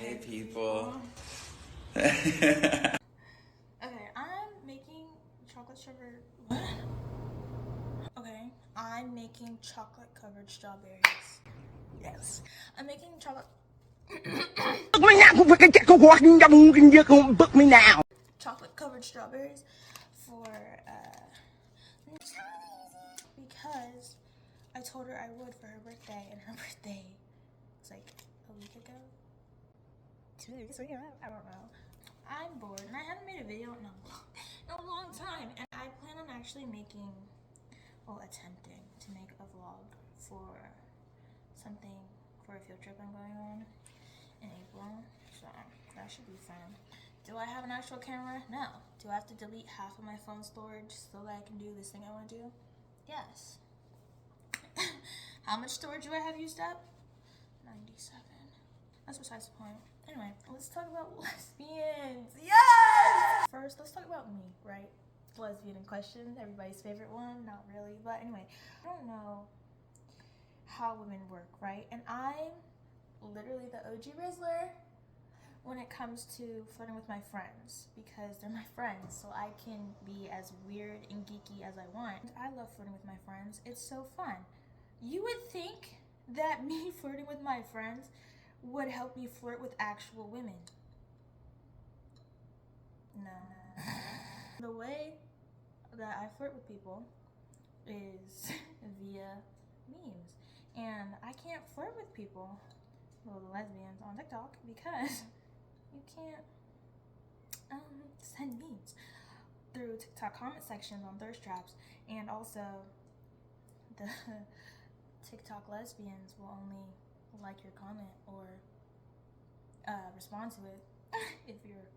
Hey people. Okay, I'm making chocolate sugar. What? Okay, I'm making chocolate covered strawberries. Yes, I'm making chocolate. Book me now. Chocolate covered strawberries for because I told her I would for her birthday, and her birthday was like a week ago. 2 weeks ago? I don't know. I'm bored and I haven't made a video in a long time, and I plan on actually making, well, attempting to make a vlog for something for a field trip I'm going on in April, so that should be fun. Do I have an actual camera? No. Do I have to delete half of my phone storage so that I can do this thing I want to do? Yes. How much storage do I have used up? 97. That's besides the point. Anyway, let's talk about lesbians. Yes! First, let's talk about me, right? Lesbian in question, everybody's favorite one. Not really, but anyway. I don't know how women work, right? And I'm literally the OG Rizzler when it comes to flirting with my friends, because they're my friends, so I can be as weird and geeky as I want. I love flirting with my friends. It's so fun. You would think that me flirting with my friends would help me flirt with actual women. No. The way that I flirt with people is via memes. And I can't flirt with people, well, the lesbians on TikTok, because you can't send memes through TikTok comment sections on thirst traps, and also the TikTok lesbians will only like your comment or respond to it if you're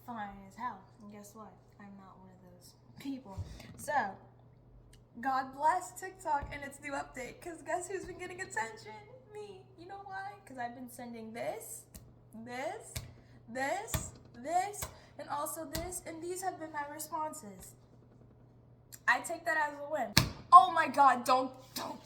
fine as hell. And guess what? I'm not one of those people. So, God bless TikTok and its new update, because guess who's been getting attention? Me. You know why? Because I've been sending this, and also this, and these have been my responses. I take that as a win. Oh my God, don't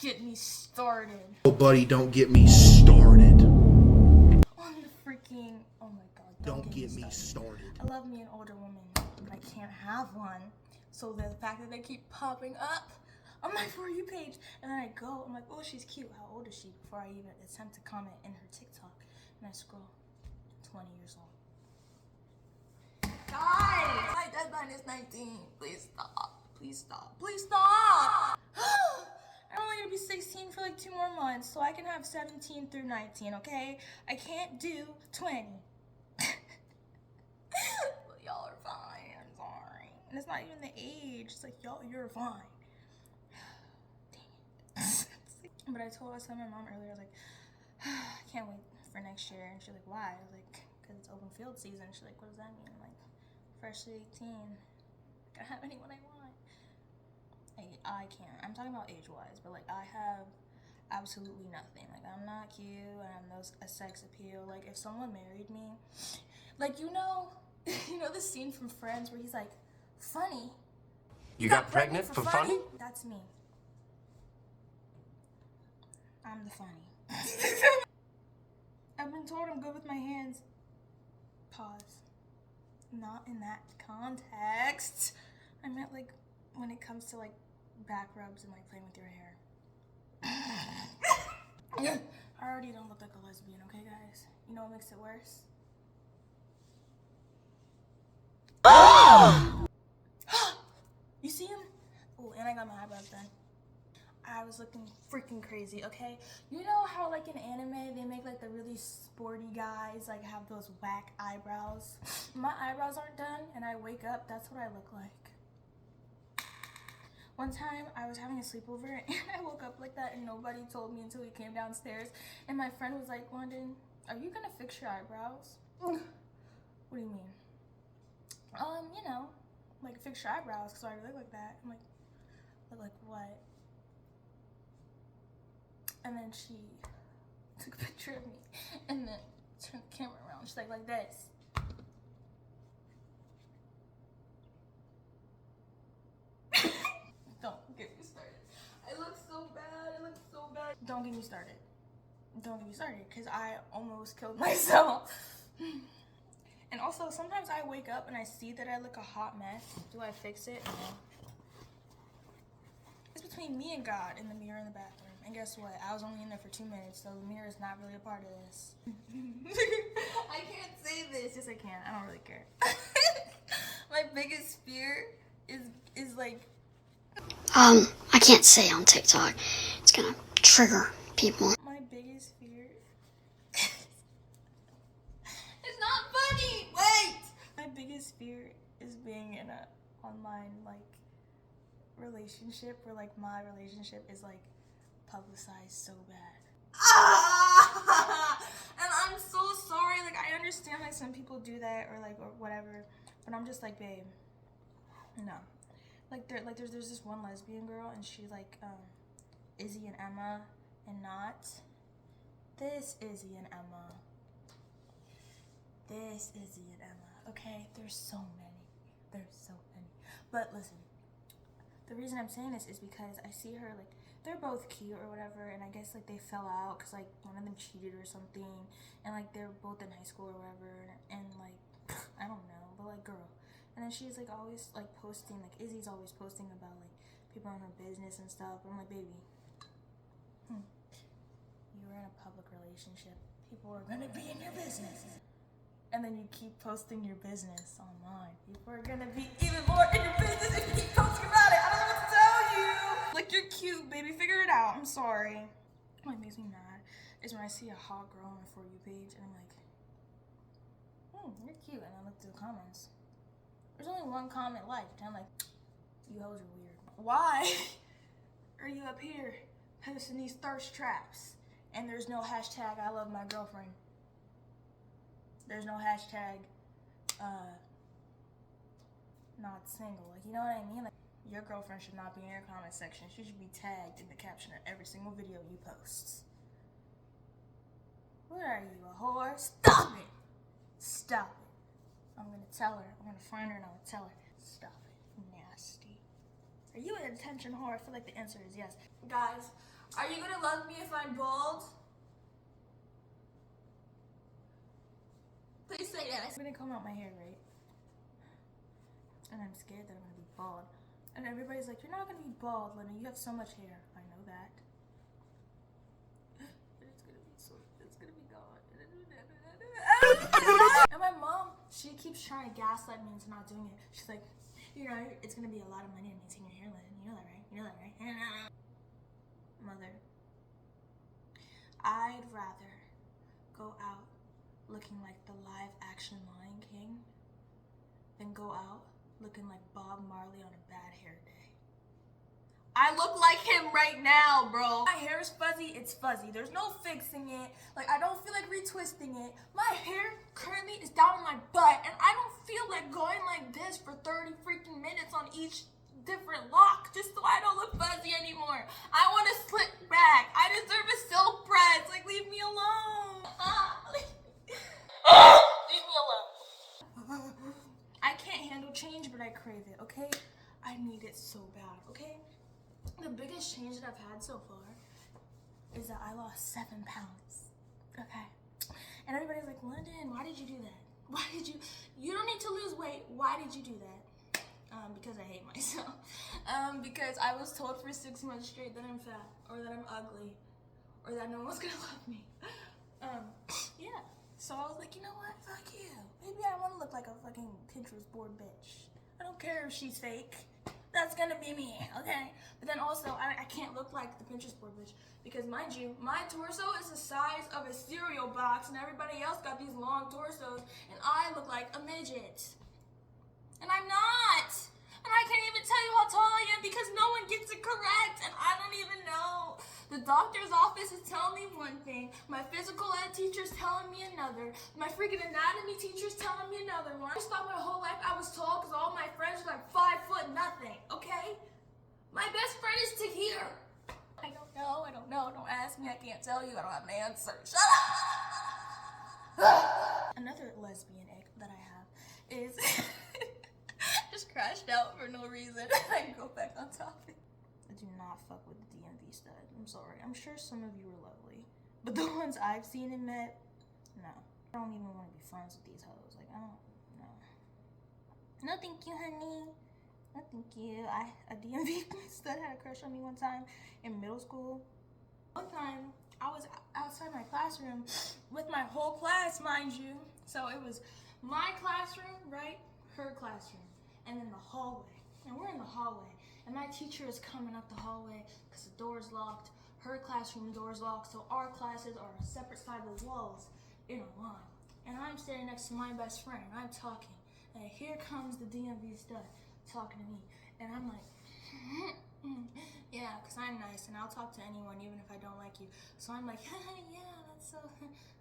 get me started. Oh, buddy, don't get me started. On the freaking, oh my God, Don't get me started. I love me an older woman, but I can't have one. So the fact that they keep popping up on my For You page, and then I go, I'm like, oh, she's cute. How old is she? Before I even attempt to comment in her TikTok, and I scroll, 20 years old. Guys, my deadline is 19. Please stop. Please stop. Please stop. I'm only gonna be 16 for like 2 more months, so I can have 17 through 19, okay? I can't do 20. But y'all are fine, I'm sorry. And it's not even the age, it's like, y'all, you're fine. Dang it. But I told my mom earlier, I was like, I can't wait for next year. And she's like, why? I was like, because it's open field season. She's like, what does that mean? I'm like, freshly 18. I can have anyone I want. I can't. I'm talking about age-wise, but like I have absolutely nothing. Like I'm not cute. I have no sex appeal. Like if someone married me, like you know the scene from Friends where he's like, funny. You got pregnant for funny? That's me. I'm the funny. I've been told I'm good with my hands. Pause. Not in that context. I meant like when it comes to like back rubs and like playing with your hair. I already don't look like a lesbian, okay guys? You know what makes it worse? You see him? Oh, and I got my eyebrows done. I was looking freaking crazy, okay? You know how like in anime they make like the really sporty guys like have those whack eyebrows? My eyebrows aren't done and I wake up, that's what I look like. One time I was having a sleepover and I woke up like that and nobody told me until we came downstairs, and my friend was like, London, are you gonna fix your eyebrows? What do you mean? You know, like fix your eyebrows because I already look like that. I'm like, look like what? And then she took a picture of me and then turned the camera around. She's like this. Don't get me started. I look so bad. I look so bad. Don't get me started. Don't get me started, because I almost killed myself And also, sometimes I wake up and I see that I look a hot mess. Do I fix it? No. It's between me and God in the mirror in the bathroom. And guess what? I was only in there for 2 minutes, so the mirror is not really a part of this. I can't say this. Yes, I can. I don't really care. My biggest fear is like... I can't say on TikTok. It's gonna trigger people. My biggest fear... It's not funny! Wait! My biggest fear is being in a online, like, relationship where, like, my relationship is, like, publicized so bad. And I'm so sorry. Like, I understand, like, some people do that or, like, or whatever. But I'm just like, babe, no. Like, there's this one lesbian girl, and she's like, Izzy and Emma, and not this Izzy and Emma. This Izzy and Emma. Okay, there's so many. There's so many. But listen, the reason I'm saying this is because I see her, like, they're both cute or whatever, and I guess, like, they fell out because, like, one of them cheated or something, and, like, they're both in high school or whatever, and like, I don't know, but, like, girl. And then she's, like, always, like, posting, like, Izzy's always posting about, like, people in her business and stuff. But I'm like, baby, you were in a public relationship. People are gonna be in your business. And then you keep posting your business online. People are gonna be even more in your business if you keep posting about it. I don't know what to tell you. Like, you're cute, baby. Figure it out. I'm sorry. What makes me mad is when I see a hot girl on my For You page, and I'm like, you're cute. And I look through the comments. There's only one comment liked, and I'm like, you hoes are weird. Why are you up here posting these thirst traps and there's no hashtag I love my girlfriend? There's no hashtag not single. Like, you know what I mean? Like, your girlfriend should not be in your comment section. She should be tagged in the caption of every single video you post. What are you, a whore? Stop it! Stop it. I'm gonna tell her. I'm gonna find her and I'm gonna tell her. Stop it. Nasty. Are you an attention whore? I feel like the answer is yes. Guys, are you gonna love me if I'm bald? Please say yes. I'm gonna comb out my hair, right? And I'm scared that I'm gonna be bald. And everybody's like, you're not gonna be bald, Lena. You have so much hair. I know that. But it's gonna be gone. And my mom, she keeps trying to gaslight me into not doing it. She's like, you know, it's gonna be a lot of money to maintain your hair, Lena. You know that, right? You know that, right? Mother, I'd rather go out looking like the live action Lion King than go out looking like Bob Marley on a bad hair day. I look like him right now, bro. My hair is fuzzy, it's fuzzy. There's no fixing it. Like, I don't feel like retwisting it. My hair currently is down on my butt, and I don't feel like going like this for 30 freaking minutes on each different lock just so I don't look fuzzy anymore. I want to slip back. I deserve a silk press. Like, leave me alone. Leave me alone. I can't handle change, but I crave it, okay? I need it so bad, okay? The biggest change that I've had so far is that I lost 7 pounds, okay? And everybody's like, London, why did you do that? Why did you don't need to lose weight. Why did you do that? Because I hate myself. Because I was told for 6 months straight that I'm fat, or that I'm ugly, or that no one's gonna love me. Yeah. So I was like, you know what? Fuck you. Maybe I want to look like a fucking Pinterest board bitch. I don't care if she's fake. That's gonna be me, okay? But then also, I can't look like the Pinterest board bitch because, mind you, my torso is the size of a cereal box, and everybody else got these long torsos, and I look like a midget. And I'm not. And I can't even tell you how tall I am because no one gets it correct, and I don't even know. The doctor's office is telling me one thing, my physical ed teacher's telling me another, my freaking anatomy teacher's telling me another one. I thought my whole life I was tall because all my friends were like 5 foot nothing, okay? My best friend is to here. I don't know, don't ask me, I can't tell you, I don't have an answer. Shut up! Another lesbian ick that I have is just crashed out for no reason. I can go back on topic. I do not fuck with the DMV stud. I'm sorry. I'm sure some of you are lovely, but the ones I've seen and met, no. I I don't even want to be friends with these hoes. Like, I don't know. No, thank you, honey. No, thank you. A DMV stud had a crush on me one time in middle school. One time, I was outside my classroom with my whole class, mind you. So it was my classroom, right? Her classroom. And then the hallway. And we're in the hallway. And my teacher is coming up the hallway because the door's locked. Her classroom door's locked. So our classes are on separate sides of the walls in a line. And I'm standing next to my best friend. And I'm talking. And here comes the DMV stud talking to me. And I'm like, yeah, because I'm nice and I'll talk to anyone even if I don't like you. So I'm like, yeah, that's so,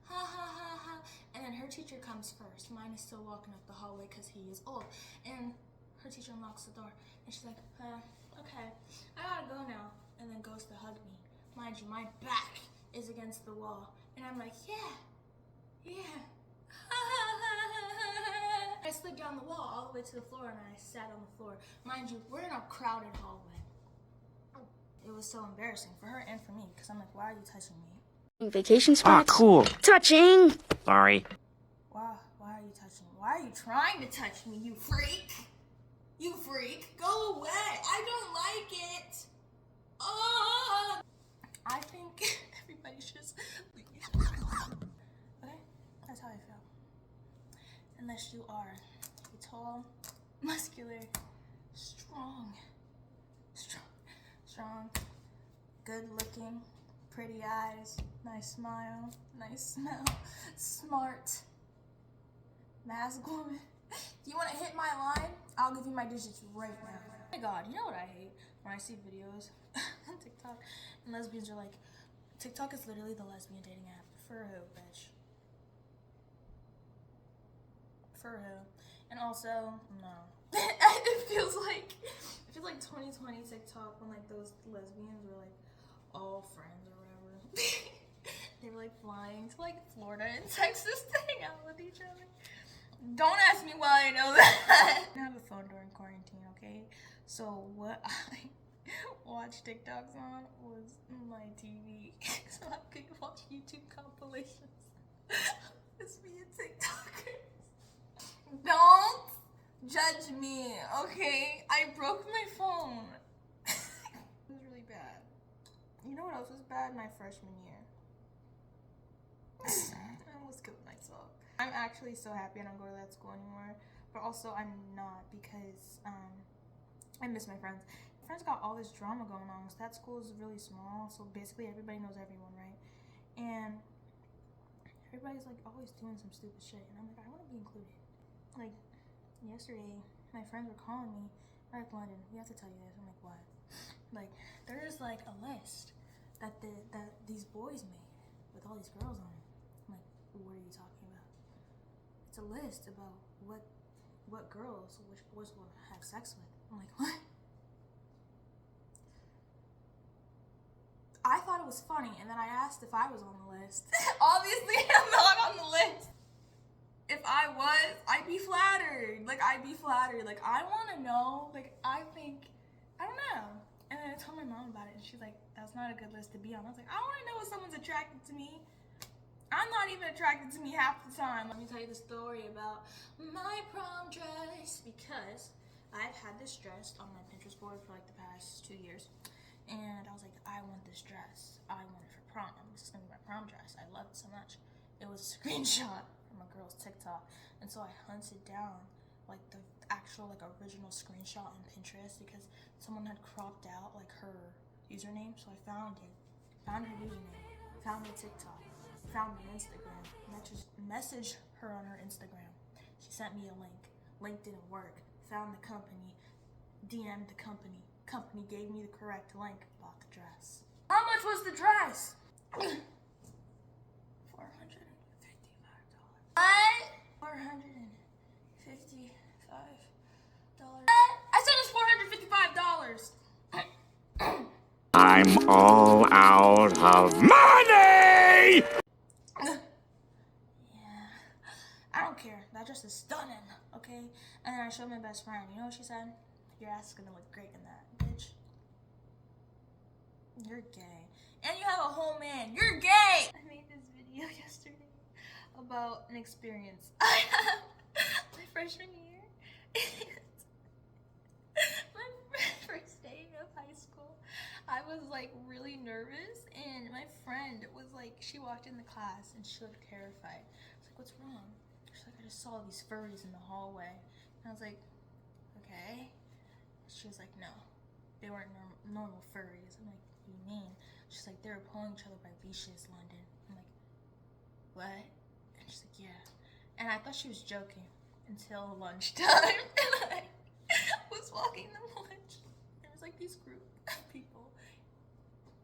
ha ha ha ha. And then her teacher comes first. Mine is still walking up the hallway because he is old. And her teacher unlocks the door. And she's like, okay, I gotta go now. And then goes to hug me. Mind you, my back is against the wall. And I'm like, yeah. I slid down the wall all the way to the floor and I sat on the floor. Mind you, we're in a crowded hallway. It was so embarrassing for her and for me because I'm like, why are you touching me? Vacation spot. Ah, cool. Touching. Sorry. Why are you touching me? Why are you trying to touch me, you freak? You freak. Go away. I don't like it. Oh. I think everybody should just leave. Okay? That's how I feel. Unless you are a tall, muscular, strong, good-looking, pretty eyes, nice smile, nice smell, smart, mask woman. Do you want to hit my line? I'll give you my digits right now. Oh my god, you know what I hate? When I see videos on TikTok and lesbians are like, TikTok is literally the lesbian dating app. For who, bitch? For who? And also, no. It feels like 2020 TikTok when like those lesbians were like all friends or whatever. They were like flying to like Florida and Texas to hang out with each other. Don't ask me why I know that. I didn't have a phone during quarantine, okay? So what I watched TikToks on was my TV. So I could watch YouTube compilations of lesbian TikTokers. Don't judge me, okay? I broke my phone. It was really bad. You know what else was bad? My freshman year. I almost killed myself. I'm actually so happy I don't go to that school anymore. But also I'm not because I miss my friends. My friends got all this drama going on. So that school is really small. So basically everybody knows everyone, right? And everybody's like always doing some stupid shit. And I'm like, I want to be included. Like yesterday, my friends were calling me. Like, London, we have to tell you this. I'm like, what? Like, there's like a list that these boys made with all these girls on it. I'm like, what are you talking about? It's a list about what girls, which boys will have sex with. I'm like, what? I thought it was funny, and then I asked if I was on the list. Obviously, I'm not on the list. If I was, I'd be flattered. Like, I'd be flattered. Like, I want to know. Like, I don't know. And then I told my mom about it, and she's like, that's not a good list to be on. I was like, I want to know if someone's attracted to me. I'm not even attracted to me half the time. Let me tell you the story about my prom dress, because I've had this dress on my Pinterest board for like the past 2 years. And I was like, I want this dress. I want it for prom. This is going to be my prom dress. I love it so much. It was a screenshot from a girl's TikTok. And so I hunted down like the actual like original screenshot on Pinterest because someone had cropped out like her username. So I found it. Found her username. Found her TikTok. Found her Instagram. Messaged her on her Instagram. She sent me a link. Link didn't work. Found the company. DM'd the company. Company gave me the correct link. Bought the dress. How much was the dress? $455. What? $455. I said it's $455. I'm all out of money! Yeah, I don't care. That dress is stunning, okay? And then I showed my best friend. You know what she said? Your ass is gonna look great in that, bitch. You're gay. And you have a whole man. You're gay! I made this video yesterday about an experience I had my freshman year. My first day of high school, I was like really nervous, and my friend was like, she walked in the class and she looked terrified. I was like, what's wrong? She's like, I just saw these furries in the hallway. And I was like, okay. She was like, no, they weren't normal furries. I'm like, what do you mean? She's like, they were pulling each other by leashes, London. I'm like, what? And she's like, yeah. And I thought she was joking until lunchtime. And I was walking to lunch. There was like this group of people.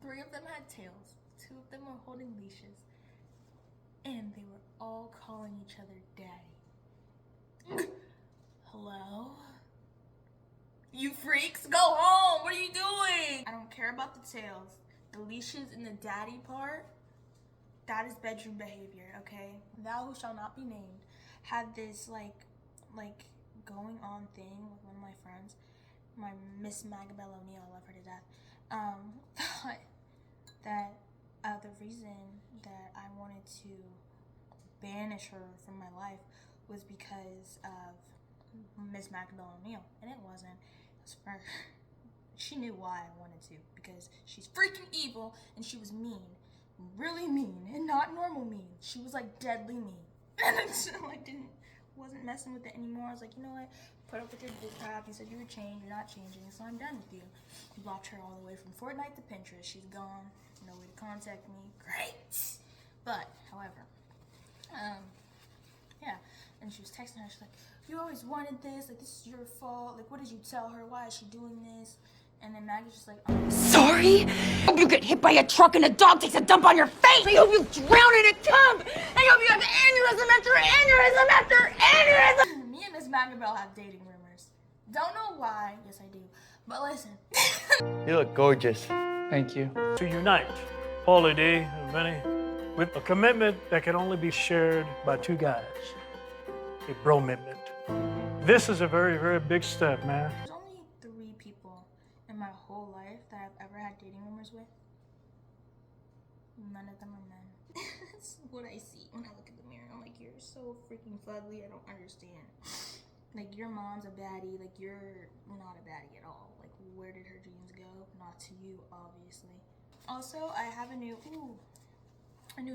3 of them had tails. 2 of them were holding leashes. And they were all calling each other daddy. Hello? You freaks, go home. What are you doing? I don't care about the tails. The leashes and the daddy part, that is bedroom behavior, okay? Thou who shall not be named had this like going on thing with one of my friends, my Miss Magabelle O'Neill, I love her to death, thought that the reason that I wanted to banish her from my life was because of Miss Magabelle O'Neill, and it wasn't. It was for she knew why I wanted to, because she's freaking evil and she was mean, really mean, and not normal mean. She was like deadly mean, and so I wasn't messing with it anymore. I was like, you know what? Put up with your bull crap. You said you would change. You're not changing, so I'm done with you. Blocked her all the way from Fortnite to Pinterest. She's gone. No way to contact me. Great. But however, yeah. And she was texting her. She's like, you always wanted this. Like, this is your fault. Like, what did you tell her? Why is she doing this? And then Maggie's just like, oh. Sorry? I hope you get hit by a truck and a dog takes a dump on your face! I hope you drown in a tub! I hope you have aneurysm after aneurysm after aneurysm! Me and Miss Magabelle have dating rumors. Don't know why. Yes, I do. But listen. You look gorgeous. Thank you. To unite, Paulie D and Vinny, with a commitment that can only be shared by 2 guys. A bro-mitment. This is a very, very big step, man. There's only 3 people in my whole life that I've ever had dating rumors with. None of them are men. That's what I see when I look in the mirror. I'm like, you're so freaking fugly, I don't understand. Like, your mom's a baddie, like, you're not a baddie at all. Like, where did her genes go? Not to you, obviously. Also, I have a new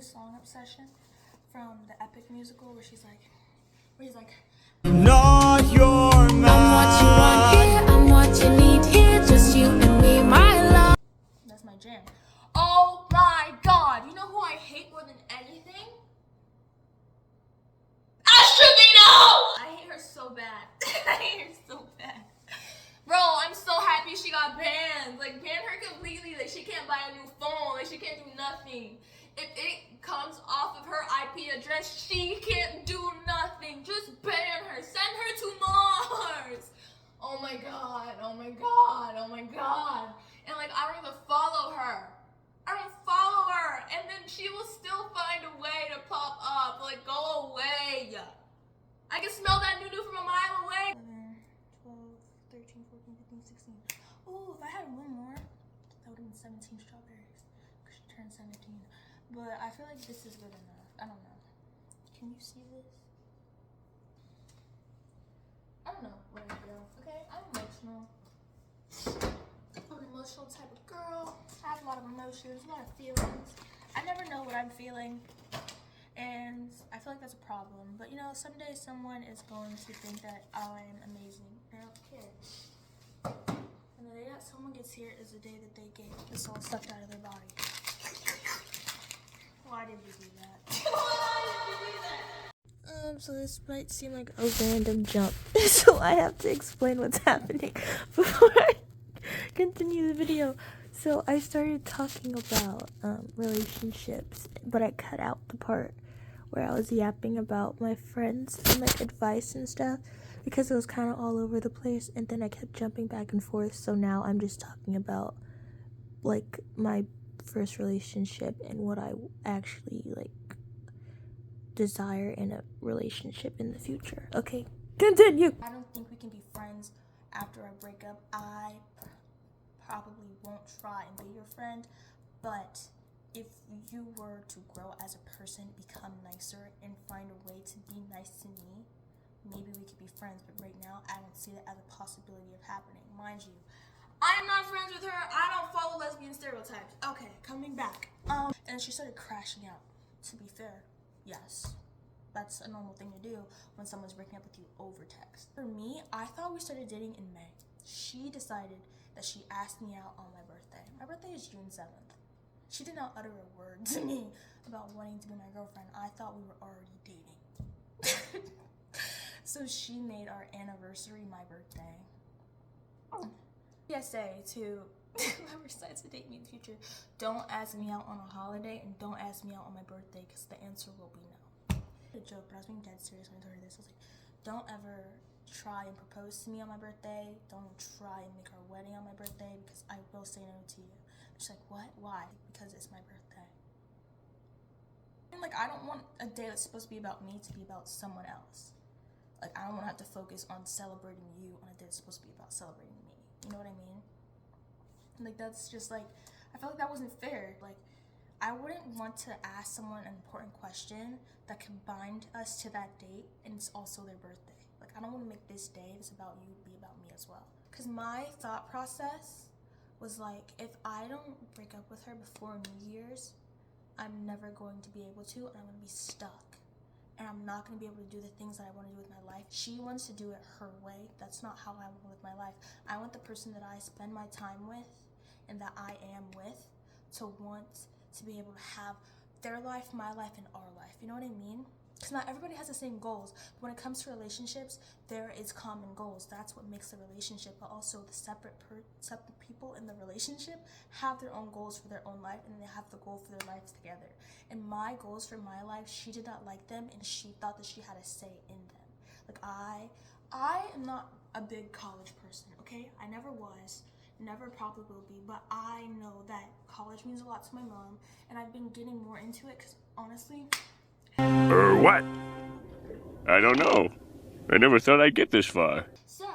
song obsession from the Epic musical where he's like, Not your man. I'm what you want here, I'm what you need here, just you and me, my love. that's my jam. Oh my god, you know who I hate more than anything? Astrovino! I hate her so bad. I hate her so bad. Bro, I'm so happy she got banned. Like, ban her completely. Like, she can't buy a new phone. Like, she can't do nothing. If it comes off of her IP address, she can't do nothing. Just ban her. Send her to Mars. Oh my god. Oh my god. Oh my god. And like, I don't even follow her. I don't follow her. And then she will still find a way to pop up. Like, go away. I can smell that new from a mile away. 11, 12, 13, 14, 15, 16. Ooh, if I had one more, that would have been 17 strawberries. Because she turned 17. But I feel like this is good enough. I don't know. Can you see this? I don't know what I feel, okay? I'm emotional. I'm an emotional type of girl. I have a lot of emotions, a lot of feelings. I never know what I'm feeling. And I feel like that's a problem. But you know, someday someone is going to think that I'm amazing. I don't care. And the day that someone gets here is the day that they get the soul sucked out of their body. Why did we do that? Why did we do that? So this might seem like a random jump. So I have to explain what's happening before I continue the video. So I started talking about relationships, but I cut out the part where I was yapping about my friends and like advice and stuff because it was kind of all over the place, and then I kept jumping back and forth. So now I'm just talking about like my first relationship and what I actually like desire in a relationship in the future. Okay, continue. I don't think we can be friends after our breakup. I probably won't try and be your friend, but if you were to grow as a person, become nicer, and find a way to be nice to me, maybe we could be friends. But right now, I don't see that as a possibility of happening. Mind you, I'm not friends with her. I don't follow lesbian stereotypes. Okay, coming back. And she started crashing out. To be fair, yes. That's a normal thing to do when someone's breaking up with you over text. For me, I thought we started dating in May. She decided that she asked me out on my birthday. My birthday is June 7th. She did not utter a word to me about wanting to be my girlfriend. I thought we were already dating. So she made our anniversary my birthday. PSA to whoever decides to date me in the future, don't ask me out on a holiday and don't ask me out on my birthday because the answer will be no. A joke, but I was being dead serious when I told her this. I was like, don't ever try and propose to me on my birthday. Don't try and make our wedding on my birthday because I will say no to you. She's like, what? Why? Because it's my birthday. And like, I don't want a day that's supposed to be about me to be about someone else. Like, I don't want to have to focus on celebrating you on a day that's supposed to be about celebrating me. You know what I mean? Like, that's just like, I felt like that wasn't fair. Like, I wouldn't want to ask someone an important question that could bind us to that date and it's also their birthday. Like, I don't want to make this day that's about you be about me as well. Because my thought process was like, if I don't break up with her before New Year's, I'm never going to be able to, and I'm going to be stuck. And I'm not going to be able to do the things that I want to do with my life. She wants to do it her way. That's not how I want to live my life. I want the person that I spend my time with and that I am with to want to be able to have their life, my life, and our life. You know what I mean? Because not everybody has the same goals. But when it comes to relationships, there is common goals. That's what makes the relationship. But also the separate people in the relationship have their own goals for their own life, and they have the goal for their lives together. And my goals for my life, she did not like them, and she thought that she had a say in them. Like, I am not a big college person, okay? I never was, never probably will be, but I know that college means a lot to my mom, and I've been getting more into it because honestly, What? I don't know. I never thought I'd get this far. so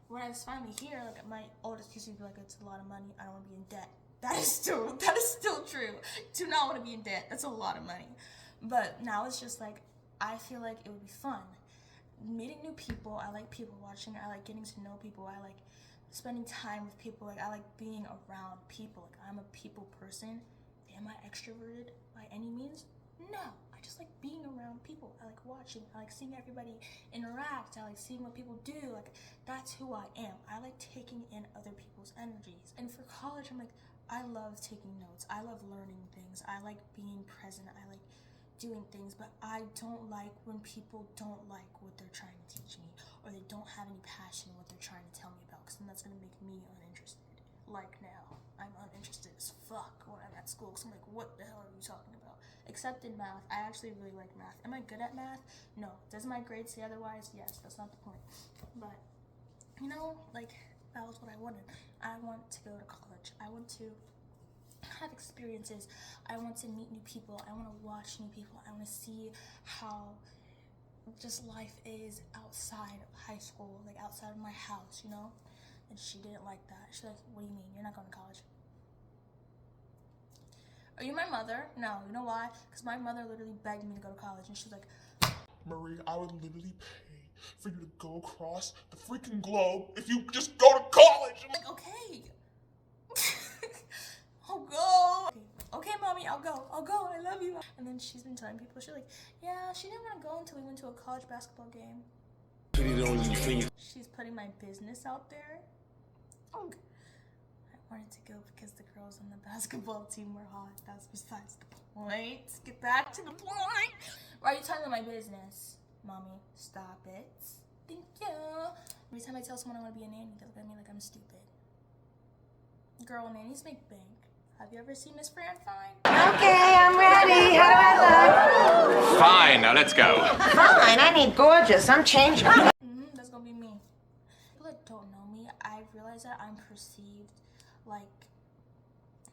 when I was finally here, like, my oldest used to be like, it's a lot of money, I don't want to be in debt. That is still true. Do not want to be in debt. That's a lot of money. But now it's just like, I feel like it would be fun. Meeting new people, I like people watching, I like getting to know people, I like spending time with people, like I like being around people. Like, I'm a people person. Am I extroverted by any means? No. I just like being around people. I like watching, I like seeing everybody interact, I like seeing what people do. Like, that's who I am. I like taking in other people's energies. And for college, I'm like, I love taking notes, I love learning things, I like being present, I like doing things, but I don't like when people don't like what they're trying to teach me, or they don't have any passion in what they're trying to tell me about, because then that's going to make me uninterested. Like now, I'm uninterested as fuck when I'm at school, because I'm like, what the hell are you talking about? Except in math. I actually really like math. Am I good at math? No. Does my grade say otherwise? Yes, that's not the point. But, you know, like, that was what I wanted. I want to go to college. I want to have experiences. I want to meet new people. I want to watch new people. I want to see how just life is outside of high school, like outside of my house, you know? And she didn't like that. She's like, what do you mean? You're not going to college? Are you my mother? No. You know why? Because my mother literally begged me to go to college, and she's like, Marie, I would literally pay for you to go across the freaking globe if you just go to college. I'm like, okay. I'll go. Okay, mommy, I'll go. I love you. And then she's been telling people, she's like, yeah, she didn't want to go until we went to a college basketball game. She's putting my business out there. I wanted to go because the girls on the basketball team were hot. That's besides the point. Let's get back to the point. Why are you telling my business? Mommy, stop it. Thank you. Every time I tell someone I want to be a nanny, they look at me like I'm stupid. Girl, nannies make bank. Have you ever seen Miss Fran Fine? Okay, I'm ready. How do I look? Fine, now let's go. Fine, I need gorgeous. I'm changing. That's gonna be me. People that don't know me, I realize that I'm perceived like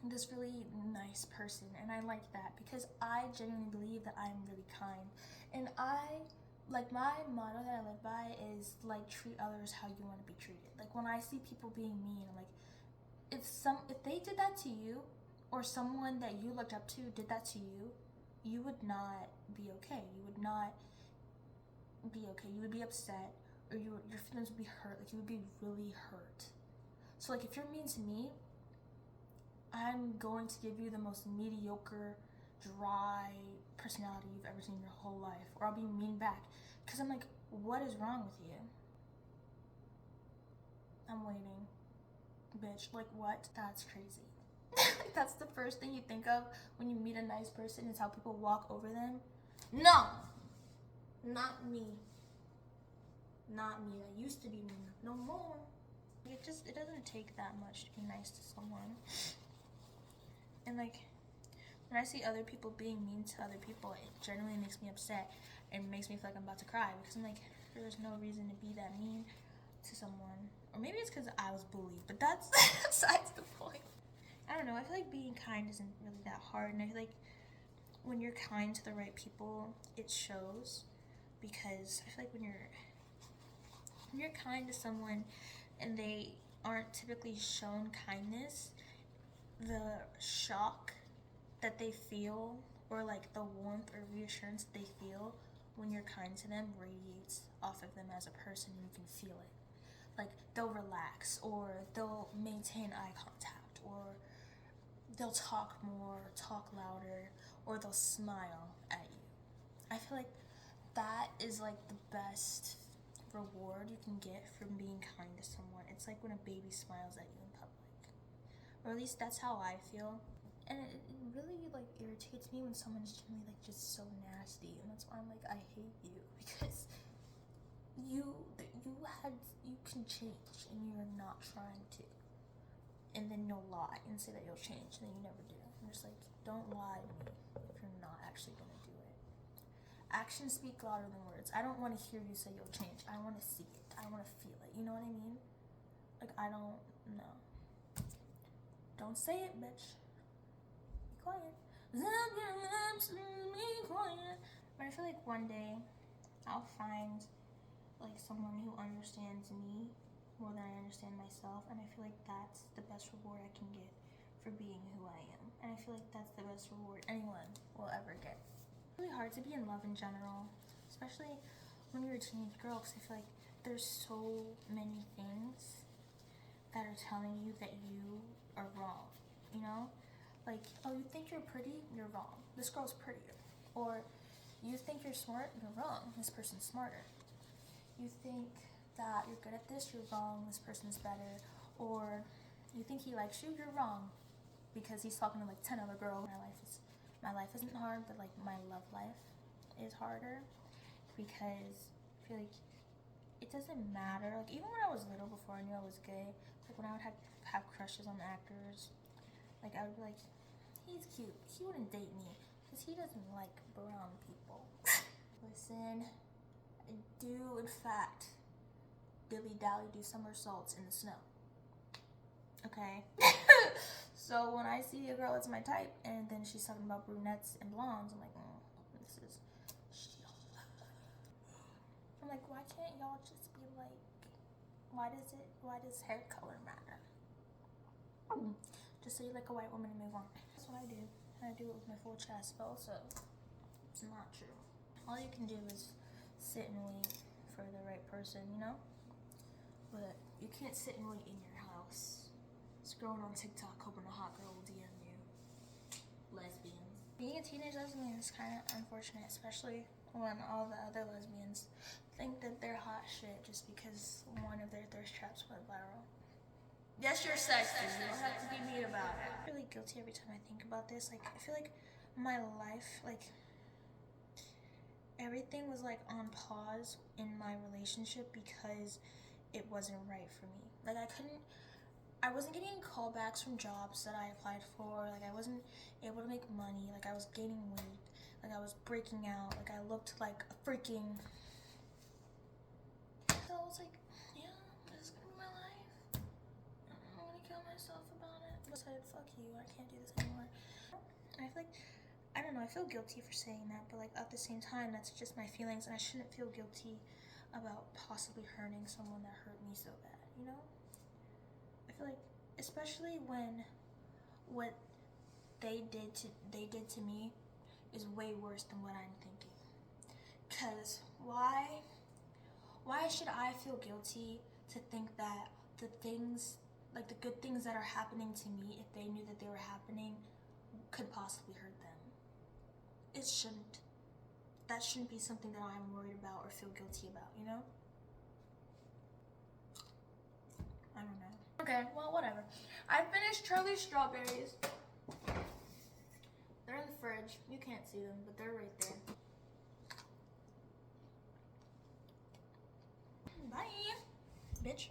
this really nice person, and I like that because I genuinely believe that I'm really kind. And like, my motto that I live by is like, treat others how you want to be treated. Like, when I see people being mean, I'm like, if they did that to you, or someone that you looked up to did that to you, you would not be okay. You would not be okay. You would be upset, or your feelings would be hurt. Like, you would be really hurt. So, like, if you're mean to me, I'm going to give you the most mediocre, dry personality you've ever seen in your whole life. Or I'll be mean back. Because I'm like, what is wrong with you? I'm waiting. Bitch, like, what? That's crazy. That's the first thing you think of when you meet a nice person, is how people walk over them. No! Not me. Not me. That used to be me. No more. It doesn't take that much to be nice to someone. And like, when I see other people being mean to other people, it generally makes me upset and makes me feel like I'm about to cry, because I'm like, there's no reason to be that mean to someone. Or maybe it's because I was bullied, but that's besides the point. I don't know, I feel like being kind isn't really that hard, and I feel like when you're kind to the right people, it shows. Because I feel like when you're kind to someone and they aren't typically shown kindness, the shock that they feel, or like the warmth or reassurance that they feel when you're kind to them, radiates off of them as a person, and you can feel it. Like, they'll relax, or they'll maintain eye contact, or they'll talk more, talk louder, or they'll smile at you. I feel like that is like the best reward you can get from being kind to someone. It's like when a baby smiles at you in public. Or at least that's how I feel. And it really like irritates me when someone is generally like just so nasty, and that's why I'm like, I hate you, because you can change and you're not trying to. And then you'll lie and say that you'll change, and then you never do. I'm just like, don't lie to me if you're not actually gonna do it. Actions speak louder than words. I don't want to hear you say you'll change. I want to see it. I want to feel it. You know what I mean? Like, I don't know. Don't say it, bitch. Be quiet. Be quiet. But I feel like one day I'll find like someone who understands me more than I understand myself, and I feel like that's the best reward I can get for being who I am. And I feel like that's the best reward anyone will ever get. It's really hard to be in love in general, especially when you're a teenage girl, because I feel like there's so many things that are telling you that you are wrong, you know? Like, oh, you think you're pretty? You're wrong. This girl's prettier. Or you think you're smart? You're wrong. This person's smarter. You think that you're good at this? You're wrong. This person's better. Or you think he likes you? You're wrong, because he's talking to like 10 other girls. My life isn't hard, but like my love life is harder, because I feel like it doesn't matter. Like, even when I was little, before I knew I was gay, like when I would have crushes on actors, like I would be like, he's cute. He wouldn't date me because he doesn't like brown people. Listen, I do in fact dilly-dally do somersaults in the snow. Okay? So when I see a girl that's my type, and then she's talking about brunettes and blondes, I'm like, this is... I'm like, why can't y'all just be like, why does hair color matter? Just say you like a white woman and move on. That's what I do. And I do it with my full chest, but also, it's not true. All you can do is sit and wait for the right person, you know? But you can't sit and wait in your house, scrolling on TikTok, hoping a hot girl will DM you. Lesbians. Being a teenage lesbian is kind of unfortunate, especially when all the other lesbians think that they're hot shit just because one of their thirst traps went viral. Yes, you're sexy. You don't have to be mean about it. I'm really guilty every time I think about this. Like, I feel like my life, like, everything was like on pause in my relationship because it wasn't right for me. Like, I wasn't getting callbacks from jobs that I applied for. Like, I wasn't able to make money. Like, I was gaining weight. Like, I was breaking out. Like, I looked like a freaking... So I was like, yeah, this is gonna be my life. I'm gonna kill myself about it. I said, fuck you, I can't do this anymore. And I feel like, I don't know, I feel guilty for saying that, but like at the same time, that's just my feelings, and I shouldn't feel guilty about possibly hurting someone that hurt me so bad, you know? I feel like, especially when what they did to me is way worse than what I'm thinking. Cause why should I feel guilty to think that the things, like the good things that are happening to me, if they knew that they were happening, could possibly hurt them? It shouldn't. That shouldn't be something that I'm worried about or feel guilty about, you know? I don't know. Okay, well, whatever. I finished Charlie's strawberries. They're in the fridge. You can't see them, but they're right there. Bye, bitch.